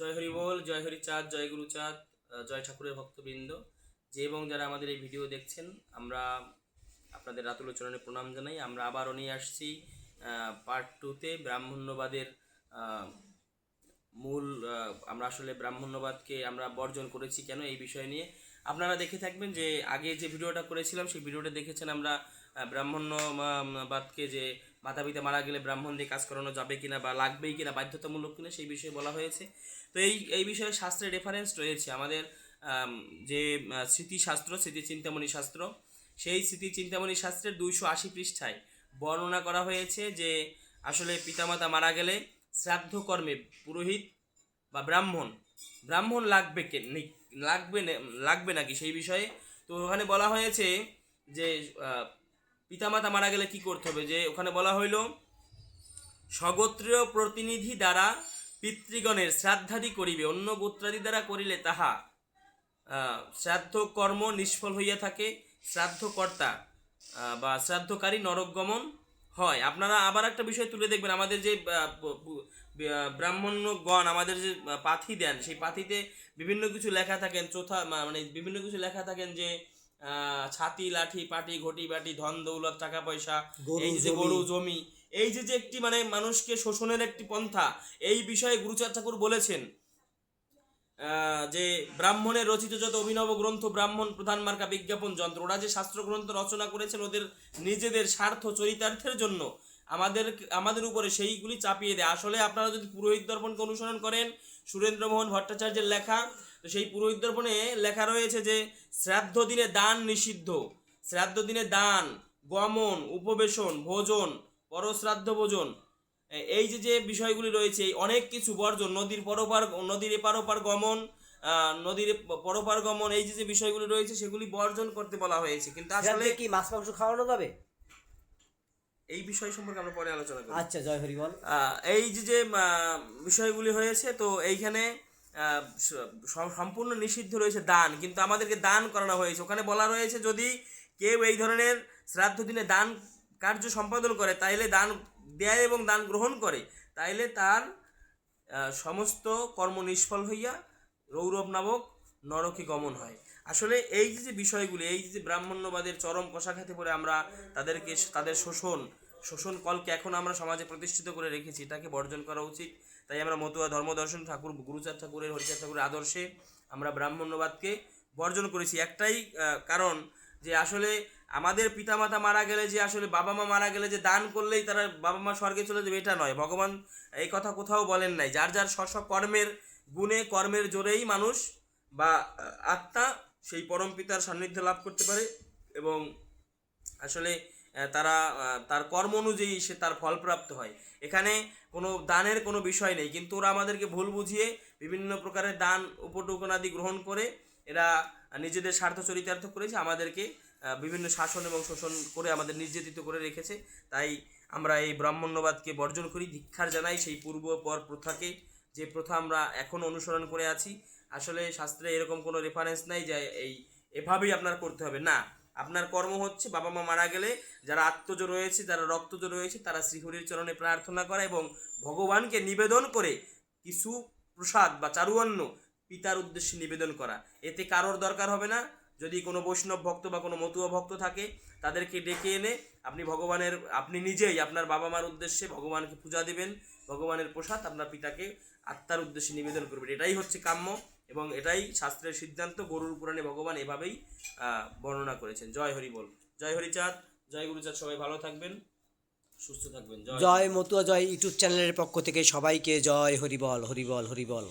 জয় হরি বল, জয় হরি চাঁদ, জয় গুরু চাঁদ, জয় ঠাকুরের ভক্তবৃন্দ, যে এবং যারা আমাদের এই ভিডিও দেখছেন, আমরা আপনাদের রাতুল চরণে প্রণাম জানাই। আমরা আবারও নিয়ে আসছি পার্ট 2-তে ব্রাহ্মণ্যবাদের মূল। আমরা আসলে ব্রাহ্মণ্যবাদকে আমরা বর্জন করেছি কেন, এই বিষয় নিয়ে আপনারা দেখে থাকবেন। যে আগে যে ভিডিওটা করেছিলাম সেই ভিডিওটা দেখেছেন। আমরা ব্রাহ্মণ্যবাদকে, যে মাতা পিতা মারা গেলে ব্রাহ্মণ দিয়ে কাজ করানো যাবে কিনা বা লাগবেই কিনা, বাধ্যতামূলক কিনা, সেই বিষয়ে বলা হয়েছে। তো এই বিষয়ে শাস্ত্রের রেফারেন্স রয়েছে আমাদের। যে স্মৃতিশাস্ত্র, স্মৃতিচিন্তামণি শাস্ত্র, সেই স্মৃতিচিন্তামণি শাস্ত্রের 280 পৃষ্ঠায় বর্ণনা করা হয়েছে যে আসলে পিতামাতা মারা গেলে শ্রাদ্ধ কর্মে পুরোহিত বা ব্রাহ্মণ লাগবে নাকি সেই বিষয়ে। তো ওখানে বলা হয়েছে যে পিতামাতা মারা গেলে কি করতে হবে। যে ওখানে বলা হইল, স্বগোত্রীয় প্রতিনিধি দ্বারা পিতৃগণের শ্রাদ্ধাদি করিবে, অন্য গোত্রাদি দ্বারা করিলে তাহা শ্রাদ্ধ কর্ম নিষ্ফল হইয়া থাকে, শ্রাদ্ধকর্তা বা শ্রাদ্ধকারী নরকগমন হয়। আপনারা আবার একটা বিষয় তুলে দেখবেন, আমাদের যে ব্রাহ্মণগণ আমাদের যে পাথি দেন, সেই পাথিতে বিভিন্ন কিছু লেখা থাকেন, মানে বিভিন্ন কিছু লেখা থাকেন যে ছাতি, লাঠি, পাটি, ঘটি, বাটি, ধন দৌলত, টাকা পয়সা, এই যে গরু, জমি, এই যে একটি মানে মানুষকে শোষণের একটি পন্থা, এই বিষয়ে গুরুচাঁদ ঠাকুর বলেছেন যে ব্রাহ্মণের রচিত যত অভিনব গ্রন্থ, ব্রাহ্মণ প্রধান মার্কা বিজ্ঞাপন যন্ত্র, ওরা যে শাস্ত্র গ্রন্থ রচনা করেছেন ওদের নিজেদের স্বার্থ চরিতার্থের জন্য আমাদের উপরে সেইগুলি চাপিয়ে দেয়। আসলে আপনারা যদি পুরোহিত দর্পণকে অনুসরণ করেন, সুরেন্দ্রমোহন ভট্টাচার্যের লেখা, তো সেই পুরোহিত দর্পণে লেখা রয়েছে যে শ্রাদ্ধ দিনে দান নিষিদ্ধ, শ্রাদ্ধ দিনে দান, গমন, উপবেশন, ভোজন, পরশ্রাদ্ধ ভোজন, এই যে বিষয়গুলি রয়েছে, অনেক কিছু বর্জন, নদীর এপার ওপার গমন, নদীর পরপার গমন, এই যে বিষয়গুলি রয়েছে সেগুলি বর্জন করতে বলা হয়েছে। কিন্তু আসলে কি মাছ মাংস খাওয়ানো যাবে, এই বিষয় সম্পর্কে আমরা পরে আলোচনা করি। আচ্ছা, জয় হরি বল। এই যে বিষয়গুলি হয়েছে, তো এইখানে সম্পূর্ণ নিষিদ্ধ রয়েছে দান, কিন্তু আমাদেরকে দান করানো হয়েছে। ওখানে বলা রয়েছে যদি কেউ এই ধরনের শ্রাদ্ধ দিনে দান কার্য সম্পাদন করে, তাইলে দান দেয় এবং দান গ্রহণ করে, তাইলে তার সমস্ত কর্ম নিষ্ফল হইয়া রৌরব নামক নরকে গমন হয়। আসলে এই যে বিষয়গুলি, এই যে ব্রাহ্মণ্যবাদের চরম কষাঘাতে পড়ে আমরা তাদের শোষণ কলকে এখন আমরা সমাজে প্রতিষ্ঠিত করে রেখেছি, এটাকে বর্জন করা উচিত। তাই আমরা মতুয়া ধর্মদর্শন ঠাকুর, গুরুচাঁদ ঠাকুরের, হরিচাঁদ ঠাকুরের আদর্শে আমরা ব্রাহ্মণ্যবাদকে বর্জন করেছি। একটাই কারণ, যে আসলে আমাদের পিতামাতা মারা গেলে, যে আসলে বাবা মা মারা গেলে যে দান করলেই তারা বাবা মা স্বর্গে চলে যাবে, এটা নয়। ভগবান এই কথা কোথাও বলেন নাই। যার যার স্ব কর্মের গুণে, কর্মের জোরেই মানুষ বা আত্মা সেই পরম পিতার সান্নিধ্য লাভ করতে পারে, এবং আসলে তারা তার কর্ম অনুযায়ী সে তার ফলপ্রাপ্ত হয়। এখানে কোনো দানের কোনো বিষয় নেই, কিন্তু ওরা আমাদেরকে ভুল বুঝিয়ে বিভিন্ন প্রকারের দান, উপটোকনাদি গ্রহণ করে এরা নিজেদের স্বার্থ চরিতার্থ করেছে, আমাদেরকে বিভিন্ন শাসন এবং শোষণ করে আমাদের নির্যাতিত করে রেখেছে। তাই আমরা এই ব্রাহ্মণ্যবাদকে বর্জন করি, ধিক্ষার জানাই সেই পূর্ব পর প্রথাকে, যে প্রথা আমরা এখন অনুসরণ করে আছি। আসলে শাস্ত্রে এরকম কোনো রেফারেন্স নাই যে এভাবেই আপনার করতে হবে, না। আপনার কর্ম হচ্ছে বাবা মা মারা গেলে যারা আত্মজ রয়েছে, যারা রক্তজ রয়েছে, তারা শ্রীহরির চরণে প্রার্থনা করা এবং ভগবানকে নিবেদন করে কিছু প্রসাদ বা চারুঅন্ন পিতার উদ্দেশ্যে নিবেদন করা। এতে কারোর দরকার হবে না। যদি কোনো বৈষ্ণব ভক্ত বা কোনো মতুয়া ভক্ত থাকে, তাদেরকে ডেকে এনে আপনি নিজেই আপনার বাবা মার উদ্দেশ্যে ভগবানকে পূজা দেবেন, ভগবানের প্রসাদ আপনার পিতাকে আত্মার উদ্দেশ্যে নিবেদন করবেন। এটাই হচ্ছে কাম্য এবং এটাই শাস্ত্রের সিদ্ধান্ত। গরুর পুরাণে ভগবান এভাবেই বর্ণনা করেছেন। জয় হরি বল, জয় হরিচাঁদ, জয় গুরুচাঁদ। সবাই ভালো থাকবেন, সুস্থ থাকবেন। জয় মতুয়া জয় ইউটিউব চ্যানেলের পক্ষ থেকে সবাইকে জয় হরি বল, হরি বল, হরি বল।